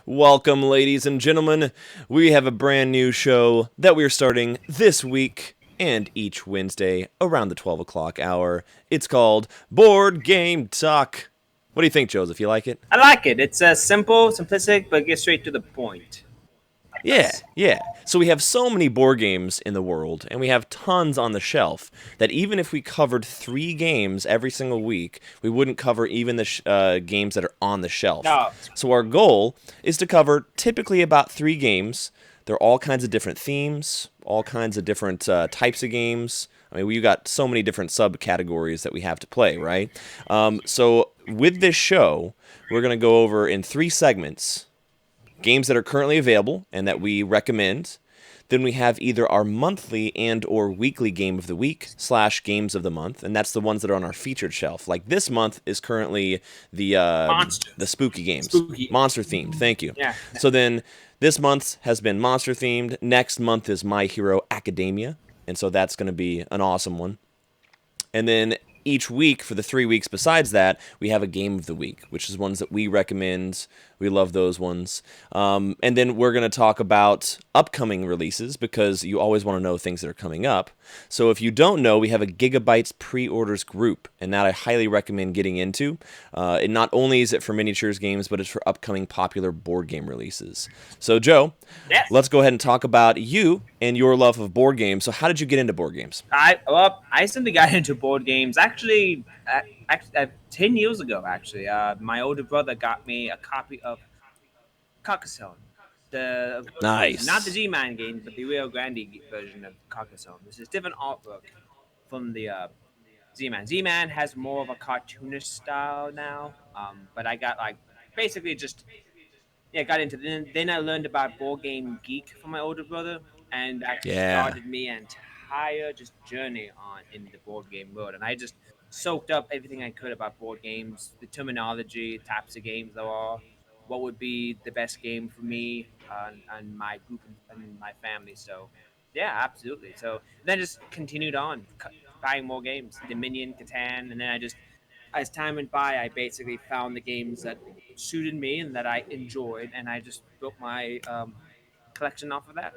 Welcome, ladies and gentlemen. We have a brand new show that we're starting this week and each Wednesday around the 12 o'clock hour. It's called Board Game Talk. What do you think, Joseph? You like it? I like it. It's simple, simplistic, but gets straight to the point. Yeah, yeah. So we have so many board games in the world, and we have tons on the shelf, that even if we covered 3 games every single week, we wouldn't cover even the games that are on the shelf. No, So our goal is to cover typically about 3 games. They're all kinds of different themes, all kinds of different types of games. I mean, we've got so many different subcategories that we have to play, right? So with this show, we're going to go over in 3 segments games that are currently available and that we recommend. Then we have either our monthly and or weekly game of the week / games of the month, and that's the ones that are on our featured shelf. Like this month is currently the monsters. spooky games, Spooky. monster themed. Thank you. Yeah. So then this month has been monster themed. Next month is My Hero Academia, and so that's going to be an awesome one. And then each week for the 3 weeks besides that, we have a game of the week, which is ones that we recommend. We love those ones. And then we're going to talk about upcoming releases because you always want to know things that are coming up. So if you don't know, we have a Giga-Bites pre-orders group, and that I highly recommend getting into. It not only is it for miniatures games, but it's for upcoming popular board game releases. So Joe, Yes. let's go ahead and talk about you and your love of board games. So how did you get into board games? I simply got into board games actually 10 years ago. Actually, my older brother got me a copy of Carcassonne, the not the Nice. G-Man game, but the Rio Grande version of Carcassonne. This is different artwork from the Z-Man. Z-Man has more of a cartoonish style now, but I got like basically just got into then I learned about Board Game Geek from my older brother, and that Yeah. started me an entire just journey on in the board game world. And I just soaked up everything I could about board games, the terminology, types of games there are, what would be the best game for me and my group and my family. So yeah, absolutely. So then just continued on buying more games, Dominion, Catan, and then I just as time went by, I basically found the games that suited me and that I enjoyed, and I just built my collection off of that.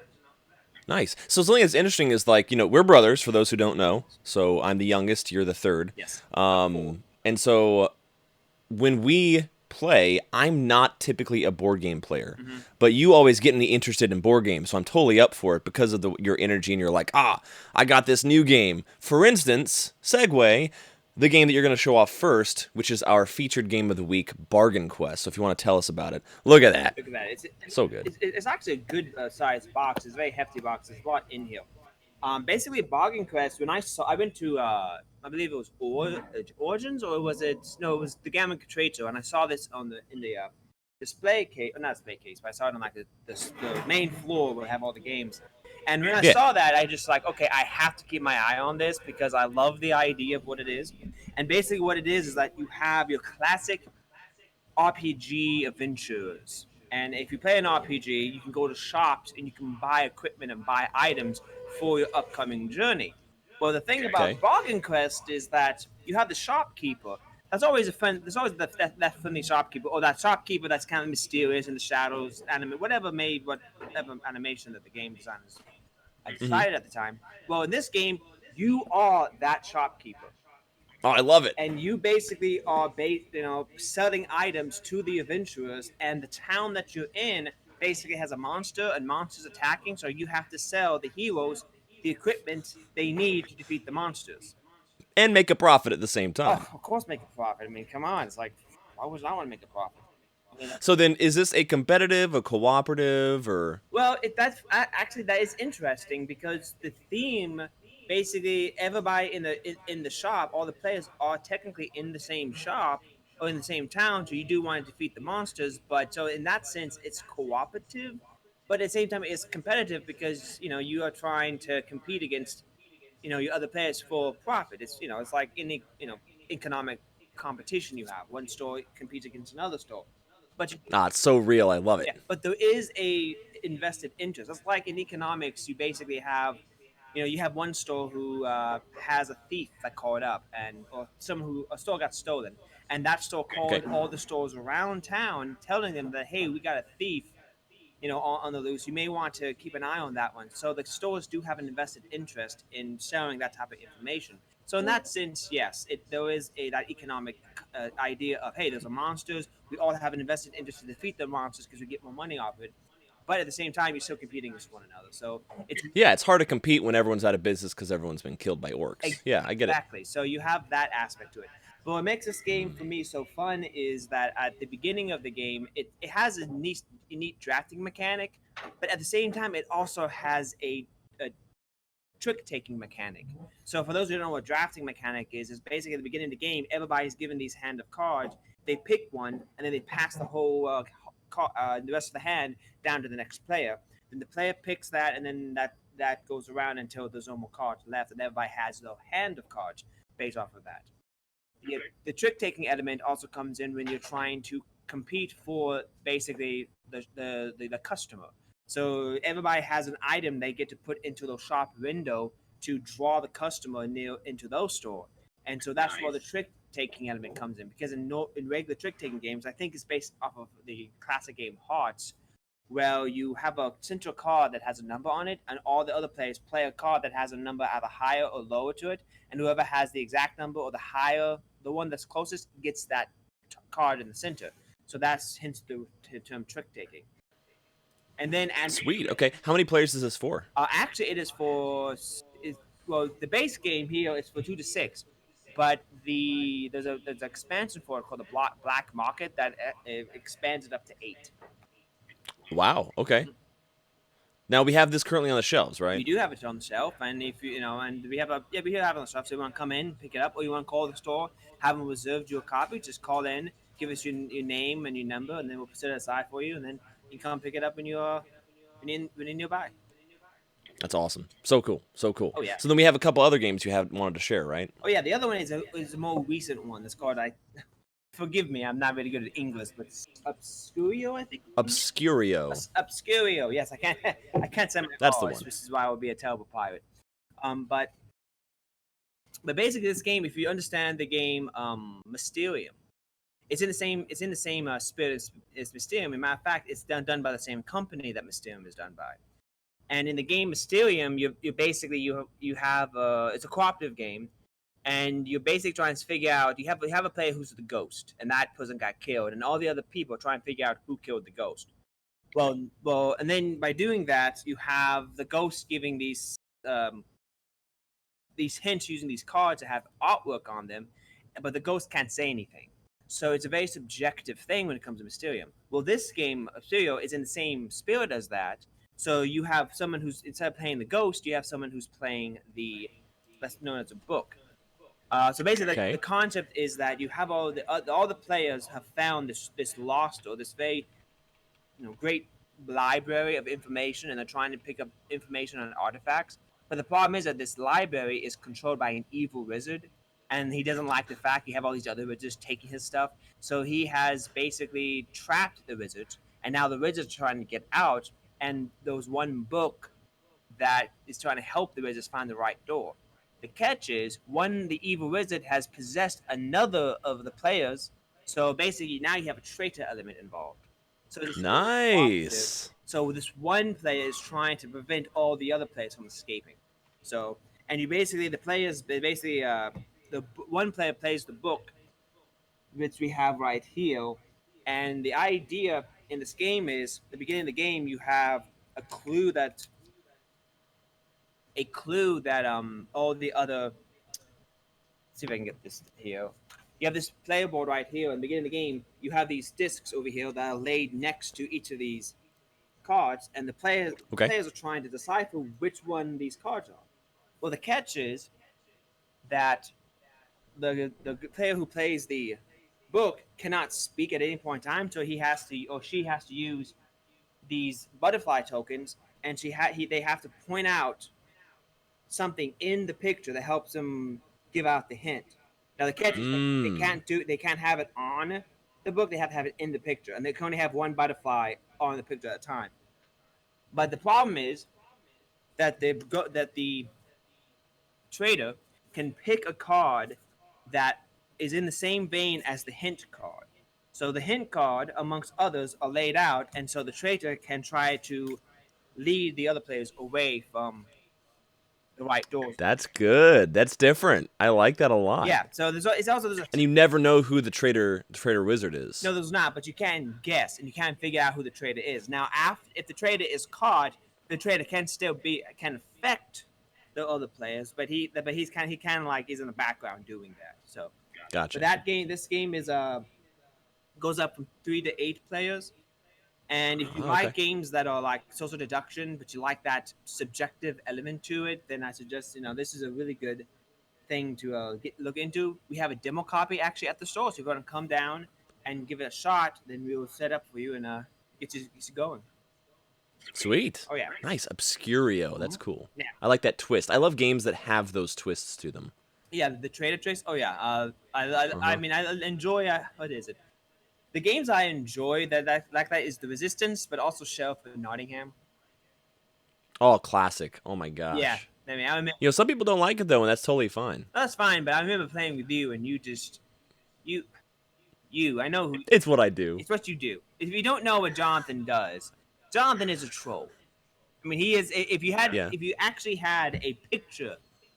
Nice. So something that's interesting is like, we're brothers for those who don't know. So I'm the youngest, you're the third. Yes, four. And so when we play, I'm not typically a board game player, Mm-hmm. but you always get me interested in board games, so I'm totally up for it because of your energy, and you're like, I got this new game. For instance, segue, the game that you're going to show off first, which is our featured game of the week, Bargain Quest. So if you want to tell us about it, look at that. Look at that. So good. It's actually a good sized box. It's a very hefty box. There's a lot in here. Basically, Bargain Quest. When I went to, I believe it was Origins, or was it? No, it was the Gamma Traitor, and I saw this on the in the display case, not display case, but I saw it on like the main floor where we have all the games. And when I Yeah. saw that, I just like, okay, I have to keep my eye on this because I love the idea of what it is. And basically, what it is that you have your classic RPG adventures. And if you play an RPG, you can go to shops and you can buy equipment and buy items for your upcoming journey. Well, the thing Okay. about Bargain Quest is that you have the shopkeeper. That's always a fun. There's always that friendly shopkeeper, or that shopkeeper that's kind of mysterious in the shadows, whatever animation that the game designers had Hmm. decided at the time. Well, in this game, you are that shopkeeper, Oh, I love it. and you basically are selling items to the adventurers, and the town that you're in basically has a monster and monsters attacking, so you have to sell the heroes the equipment they need to defeat the monsters. And make a profit at the same Oh, time. of course, make a profit. I mean, come on, it's like, why would I want to make a profit? I mean, So then, is this a competitive, a cooperative, or? well, actually that is interesting because the theme basically everybody in the shop, all the players are technically in the same shop or in the same town, so you do want to defeat the monsters. But so in that sense, it's cooperative, but at the same time, it's competitive because you are trying to compete against your other players for profit. It's like any economic competition you have. One store competes against another store, but you Ah, it's so real. I love it. yeah, but there is a invested interest. It's like in economics, you basically have, you have one store who has a thief that caught up, and or someone who a store got stolen, and that store Okay. called all the stores around town, telling them that, hey, we got a thief, on the loose. You may want to keep an eye on that one. So the stores do have an invested interest in sharing that type of information. So in that sense, yes, there is that economic idea of, hey, there's a monsters. We all have an invested interest to defeat the monsters because we get more money off it. But at the same time, you're still competing with one another. So it's Yeah, it's hard to compete when everyone's out of business because everyone's been killed by orcs. Yeah, I get it. exactly. So you have that aspect to it. But what makes this game for me so fun is that at the beginning of the game, it has a neat drafting mechanic, but at the same time, it also has a trick taking mechanic. So for those who don't know what drafting mechanic is basically at the beginning of the game, everybody's given these hand of cards. They pick one and then they pass the whole the rest of the hand down to the next player. Then the player picks that, and then that goes around until there's no more cards left, and everybody has their hand of cards based off of that. The trick taking element also comes in when you're trying to compete for basically the customer. So everybody has an item they get to put into the shop window to draw the customer into those store. And so that's where the trick taking element comes in, because in regular trick taking games, I think it's based off of the classic game Hearts, where you have a central card that has a number on it, and all the other players play a card that has a number either higher or lower to it, and whoever has the exact number or the one that's closest, gets that card in the center. So that's hence the term trick taking. And then, Sweet. Okay. How many players is this for? actually, it is well, the base game here is for 2 to 6, but there's an expansion for it called the Black Market that expands it up to 8. Wow. Okay. Now we have this currently on the shelves, We right? do have it on the shelf, and if and we have it on the shelf. So you want to come in, pick it up, or you want to call the store, have them reserved you a copy. Just call in, give us your name and your number, and then we'll set it aside for you, and then you come pick it up when you're nearby. That's awesome. So cool. So cool. Oh yeah, So then we have a couple other games you have wanted to share, right? oh yeah. The other one is a more recent one. That's called, I forgive me, I'm not really good at English, but Obscurio, I think. Obscurio. Obscurio. Yes, I can't I can't say my That's the R's, one. which is why I would be a terrible pirate. But basically, this game, if you understand the game Mysterium, it's in the same spirit as Mysterium. As a matter of fact, it's done by the same company that Mysterium is done by. And in the game Mysterium, you basically you have it's a cooperative game, and you're basically trying to figure out, you have a player who's the ghost, and that person got killed, and all the other people are trying to figure out who killed the ghost. And then by doing that, you have the ghost giving these hints using these cards that have artwork on them, but the ghost can't say anything. So it's a very subjective thing when it comes to Mysterium. Well, this game, Mysterio, is in the same spirit as that. So you have someone who's, instead of playing the ghost, you have someone who's playing that's known as a book. So basically, the Okay. concept is that you have all the players have found this lost, or this very great library of information, and they're trying to pick up information on artifacts. But the problem is that this library is controlled by an evil wizard, and he doesn't like the fact you have all these other wizards taking his stuff. So he has basically trapped the wizards, and now the wizards are trying to get out. And there was one book that is trying to help the wizards find the right door. The catch is, the evil wizard has possessed another of the players. So basically, now you have a traitor element involved. So this is cooperative. Nice. So this one player is trying to prevent all the other players from escaping. So, and you basically, the one player plays the book, which we have right here, and the idea in this game is, the beginning of the game, you have a clue that all the other, let's see if I can get this here. You have this player board right here. In the beginning of the game, you have these discs over here that are laid next to each of these cards, and the Okay. players are trying to decipher which one these cards are. Well, the catch is that the player who plays the book cannot speak at any point in time, so he has to, or she has to, use these butterfly tokens, and they have to point out something in the picture that helps them give out the hint. Now the catch is, Mmm. they can't have it on the book. They have to have it in the picture, and they can only have one butterfly on the picture at a time. But the problem is that the trader can pick a card that is in the same vein as the hint card. So the hint card, amongst others, are laid out, and so the traitor can try to lead the other players away from the right doors. That's good. That's different. I like that a lot. Yeah. So there's a And you never know who the traitor wizard is. no, there's not, but you can guess and you can figure out who the trader is. Now, after if the trader is caught, the trader can still can affect the other players, but he kind of like is in the background doing that. So, but Gotcha. this game is goes up from 3 to 8 players. And if you Oh, like okay. games that are like social deduction, but you like that subjective element to it, then I suggest this is a really good thing to look into. We have a demo copy actually at the store, so if you want to come down and give it a shot, then we will set up for you and get you going. Sweet. Oh yeah, Nice. Obscurio. mm-hmm. That's cool. Yeah, I like that twist. I love games that have those twists to them. yeah. The trader tricks. Oh yeah. Uh I huh. mean, I enjoy. What is it? The games I enjoy that like that is the Resistance, but also Sheriff of Nottingham. Oh, classic. Oh my Yeah, gosh. I mean, I remember, Some people don't like it though, and that's totally fine. that's fine, but I remember playing with you, and you I know who It's what I do. it's what you do. If you don't know what Jonathan does, Jonathan is a troll. I mean, he is. Yeah. If you actually had a picture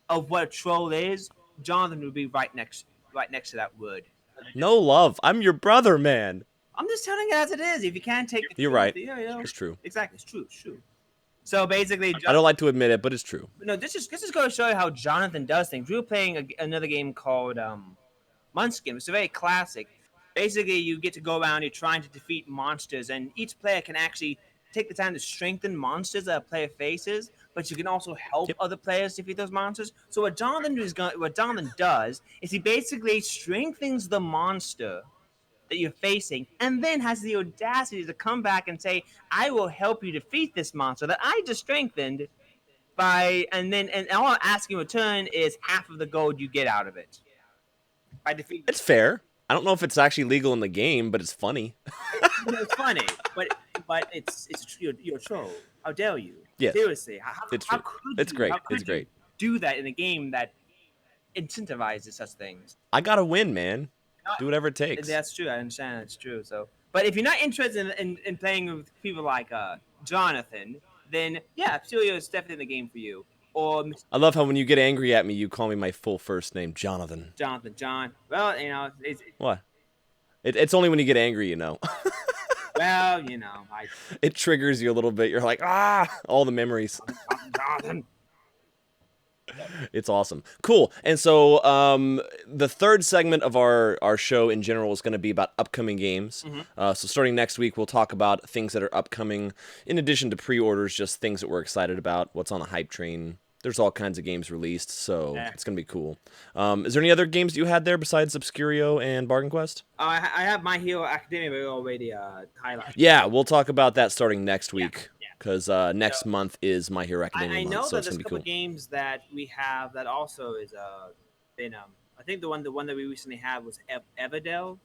of what a troll is, Jonathan would be right next to that word. No love. I'm your brother, man. I'm just telling you as it is. If you can't take the You're truth, right. yeah, It's true. exactly, it's true, it's true. So basically, I don't like to admit it, but it's true. no, this is going to show you how Jonathan does things. We were playing another game called Munchkin. It's a very classic. Basically, you get to go around, you're trying to defeat monsters, and each player can actually take the time to strengthen monsters that a player faces, but you can also help Yep. other players defeat those monsters. So what Jonathan does is he basically strengthens the monster that you're facing, and then has the audacity to come back and say, "I will help you defeat this monster that I just strengthened by," and all I'm asking in return is half of the gold you get out of it by defeating. It's fair. I don't know if it's actually legal in the game, but it's funny. It's funny, but you're a troll. How dare you? Yes, Seriously, it's how true. It's could you? great. How It's could you great. do that in a game that incentivizes such things? I gotta win, man. Not, Do whatever it takes. that's true. I understand that's true. So, but if you're not interested in playing with people like Jonathan, then yeah, Celia is definitely the game for you. Or I love how when you get angry at me, you call me my full first name, Jonathan. Jonathan, John. Well, What? It's only when you get angry. well, I It triggers you a little bit. You're like, all the memories. Jonathan. It's awesome. Cool. And so the third segment of our show in general is going to be about upcoming games. Mm-hmm. So starting next week, we'll talk about things that are upcoming, in addition to pre-orders, just things that we're excited about, what's on the hype train. There's all kinds of games released, so Yeah. it's going to be cool. Is there any other games you had there besides Obscurio and Bargain Quest? I have My Hero Academia already highlighted. Yeah, we'll talk about that starting next Yeah, week. yeah. Because next month is My Hero Academia I month, know so that it's there's going a to be couple cool. games that we have that also is been I think the one that we recently had was Everdell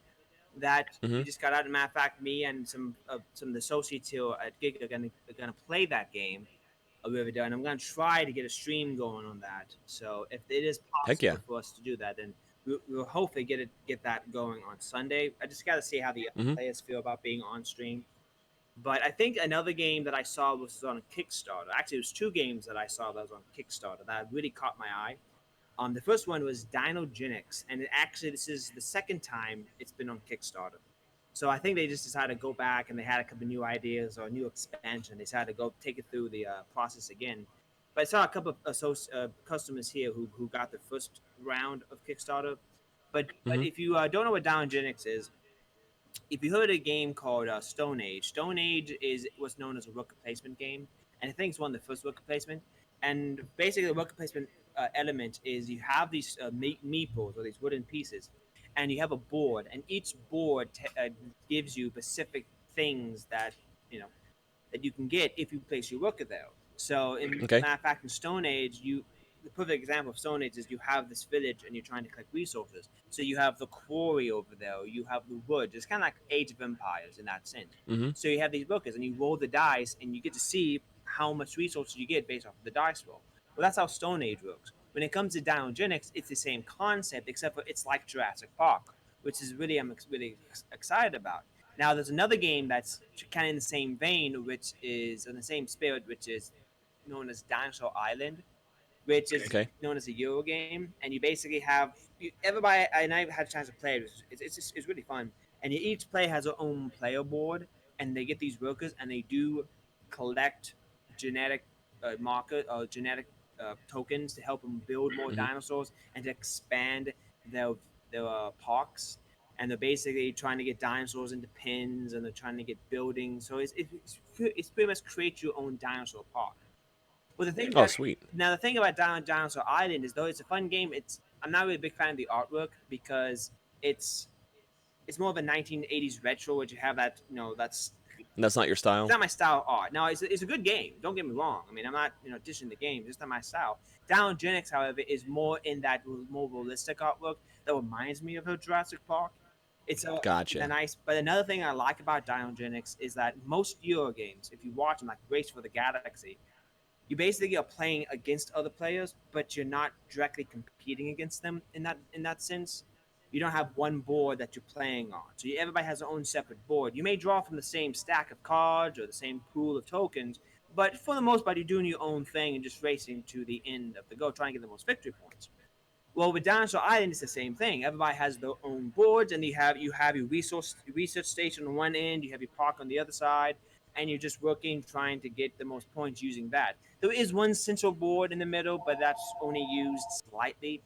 that Hmm. we just got out. As a matter of fact, me and some of the associates here at Giga are gonna play that game of Everdell, and I'm gonna try to get a stream going on that. So if it is Heck yeah. possible for us to do that, then we'll hopefully get that going on Sunday. I just got to see how the other Hmm. players feel about being on stream. But I think another game that I saw was on Kickstarter. Actually, it was two games that I saw that was on Kickstarter that really caught my eye. The first one was Dinogenics, and this is the second time it's been on Kickstarter. So I think they just decided to go back and they had a couple new ideas or a new expansion. They decided to go take it through the process again. But I saw a couple of customers here who got the first round of Kickstarter. But Hmm. if you don't know what Dinogenics is, if you heard a game called Stone Age, Stone Age is what's known as a worker placement game, and I think it's one of the first worker placement. And basically, the worker placement element is you have these meeples or these wooden pieces, and you have a board, and each board gives you specific things you know that you can get if you place your worker there. So, in Okay. matter of fact, in Stone Age, the perfect example of Stone Age is you have this village and you're trying to collect resources. So you have the quarry over there, you have the wood. It's kind of like Age of Empires in that sense. Hmm. So you have these workers and you roll the dice and you get to see how much resources you get based off of the dice roll. Well, that's how Stone Age works. When it comes to Dinogenix, it's the same concept, except for it's like Jurassic Park, which is really really excited about. Now, there's another game that's kind of in the same vein, which is in the same spirit, which is known as Dinosaur Island, which is Okay. known as a Euro game, and you basically have everybody. And I've had a chance to play it. It's really fun, and each player has their own player board, and they get these workers, and they do collect genetic marker or genetic tokens to help them build more Hmm. dinosaurs and to expand their parks. And they're basically trying to get dinosaurs into pins, and they're trying to get buildings. So it's pretty much create your own dinosaur park. Well, Oh, sweet. the thing about Dinosaur Island is though it's a fun game. I'm not really a big fan of the artwork because it's it's more of a 1980s retro, where you have that that's That's not your it's style? not my style of art. Now it's a good game. Don't get me wrong. I mean, I'm not dishing the game. It's just not my style. Dinogenix, however, is more in that more realistic artwork that reminds me of a Jurassic Park. It's a Gotcha. nice. But another thing I like about Dinogenix is that most Euro games, if you watch them, like Race for the Galaxy, you basically are playing against other players, but you're not directly competing against them in that sense. You don't have one board that you're playing on, so everybody has their own separate board. You may draw from the same stack of cards or the same pool of tokens, but for the most part, you're doing your own thing and just racing to the end of the go, trying to get the most victory points. Well, with Dinosaur Island, it's the same thing. Everybody has their own boards, and you have your research station on one end, you have your park on the other side, and you're just working trying to get the most points using that. There is one central board in the middle, but that's only used slightly.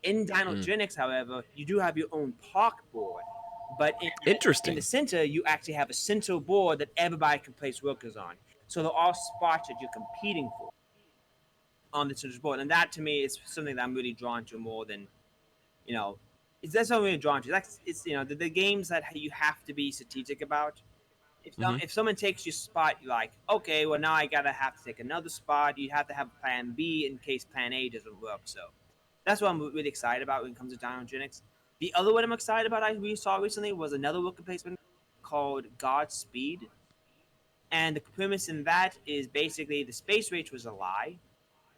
In Mm. Dinogenix, however, you do have your own park board, but in the Interesting. center, you actually have a central board that everybody can place workers on. So they're all spots that you're competing for on the central board, and that to me is something that I'm really drawn to more than you know, that's what I'm really drawn to. That's it's the games that you have to be strategic about. Hmm. If someone takes your spot, you're like, okay, well now I gotta have to take another spot. You have to have Plan B in case Plan A doesn't work. So that's what I'm really excited about when it comes to Dinogenix. The other one I'm excited about we saw recently was another worker placement called Godspeed, and the premise in that is basically the space race was a lie,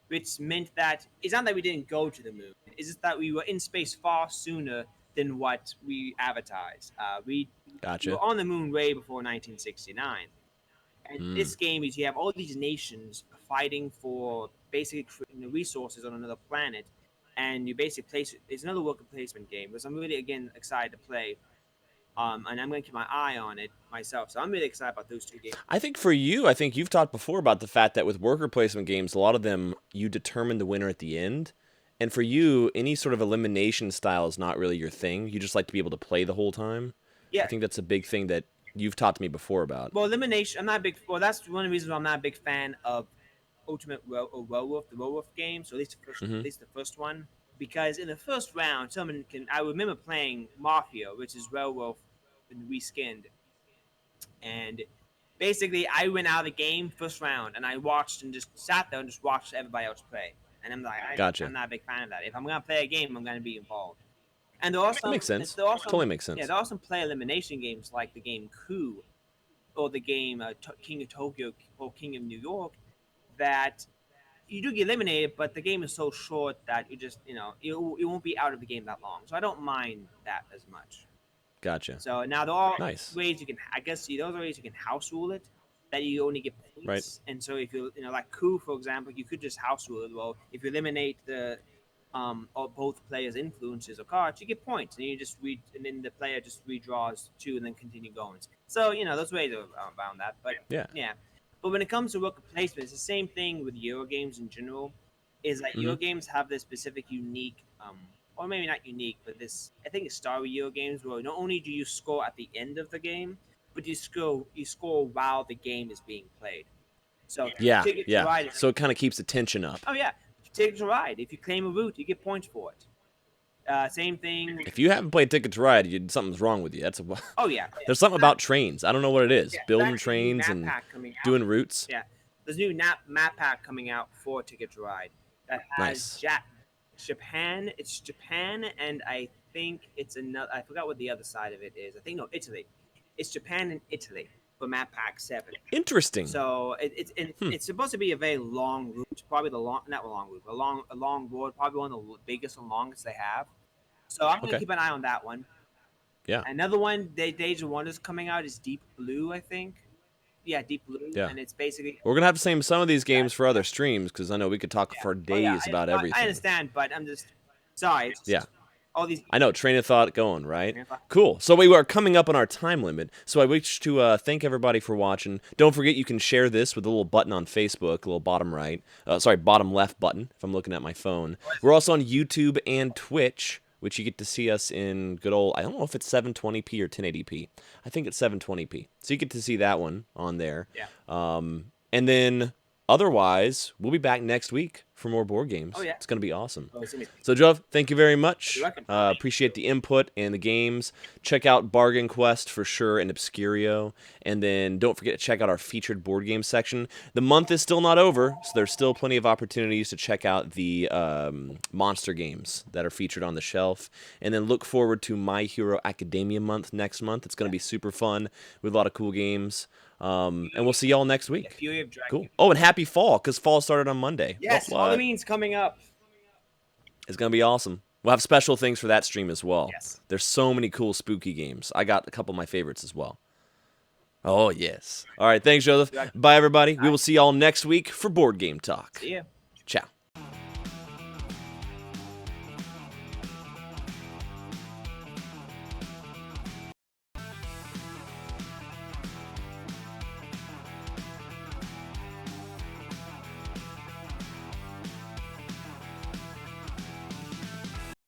which meant that it's not that we didn't go to the moon. It's just that we were in space far sooner than what we advertised. We were Gotcha. on the moon way before 1969. And Mm. this game is you have all these nations fighting for basically resources on another planet, and you basically place. It's another worker placement game, because I'm really again excited to play. And I'm going to keep my eye on it myself. So I'm really excited about those two games. I think for you, I think you've talked before about the fact that with worker placement games, a lot of them you determine the winner at the end. And for you, any sort of elimination style is not really your thing. You just like to be able to play the whole time. I Yeah, think that's a big thing that you've talked to me before about. well, elimination. I'm not a big. Well, that's one of the reasons why I'm not a big fan of Ultimate Werewolf, the Werewolf game. So Hmm. at least the first one, because in the first round, someone can. I remember playing Mafia, which is Werewolf and reskinned, and basically I went out of the game first round, and I watched and just sat there and just watched everybody else play. And I'm like, I'm Gotcha. not a big fan of that. If I'm gonna play a game, I'm gonna be involved. And there are That makes sense. Totally makes sense. there are some play elimination games like the game Coup or the game King of Tokyo or King of New York that you do get eliminated, but the game is so short that you just it won't be out of the game that long. So I don't mind that as much. Gotcha. So now there are Nice. ways you can, I guess, see those are ways you can house rule it, that you only get Right. points. And so if like coup for example, you could just house rule it. Well, if you eliminate the or both players' influences or cards, you get points, and you just read, and then the player just redraws two, and then continue going. So those ways are around that. But Yeah. yeah, but when it comes to worker placement, it's the same thing with Euro games in general. Is that Hmm. Euro games have this specific unique, or maybe not unique, but this I think it's Star Euro games where not only do you score at the end of the game, but you score while the game is being played. So Yeah. Ticket to Yeah. Ride is So it kind of keeps the tension up. oh yeah, Ticket to Ride. If you claim a route, you get points for it. Same thing. If you haven't played Ticket to Ride, something's wrong with you. That's a, Oh yeah, there's something about trains. I don't know what it is. there's Building actually a new trains map and pack coming out. doing routes. Yeah, there's a new map pack coming out for Ticket to Ride that has Nice. Japan. It's Japan, and I think it's another. I forgot what the other side of it is. I think no, Italy. It's Japan and Italy. but map pack 7. Interesting. So it's supposed to be a very long route, probably the long not a long route, a long board, probably one of the biggest and longest they have. So I'm gonna Okay. keep an eye on that one. Yeah. Another one, Days of Wonders coming out is Deep Blue, I think. Yeah, Deep Blue, Yeah. and it's basically We're gonna have to save some of these yeah, games for other streams because I know we could talk yeah. for Oh yeah, days about I everything. understand, but I'm just sorry. It's Yeah. just all these. I know, train of thought going, right? Yeah, Cool. So we are coming up on our time limit. So I wish to thank everybody for watching. Don't forget you can share this with a little button on Facebook, a little bottom right. Bottom left button if I'm looking at my phone. We're also on YouTube and Twitch, which you get to see us in good old, I don't know if it's 720p or 1080p. I think it's 720p. So you get to see that one on there. Yeah. And then otherwise, we'll be back next week for more board games. Oh, yeah. It's going to be awesome. Oh, it's amazing. So, Jove, thank you very much. You're welcome. Appreciate the input and the games. Check out Bargain Quest for sure and Obscurio. And then don't forget to check out our featured board game section. The month is still not over, so there's still plenty of opportunities to check out the monster games that are featured on the shelf. And then look forward to My Hero Academia month next month. It's going to be super fun with a lot of cool games. And we'll see y'all next week. Fury of Dragon. Cool. Oh, and happy fall, because fall started on Monday. Yes, What? Halloween's coming up. It's going to be awesome. We'll have special things for that stream as well. Yes. There's so many cool spooky games. I got a couple of my favorites as well. Oh, yes. All right, thanks, Joseph. Bye, everybody. We will see y'all next week for Board Game Talk. See ya. Ciao.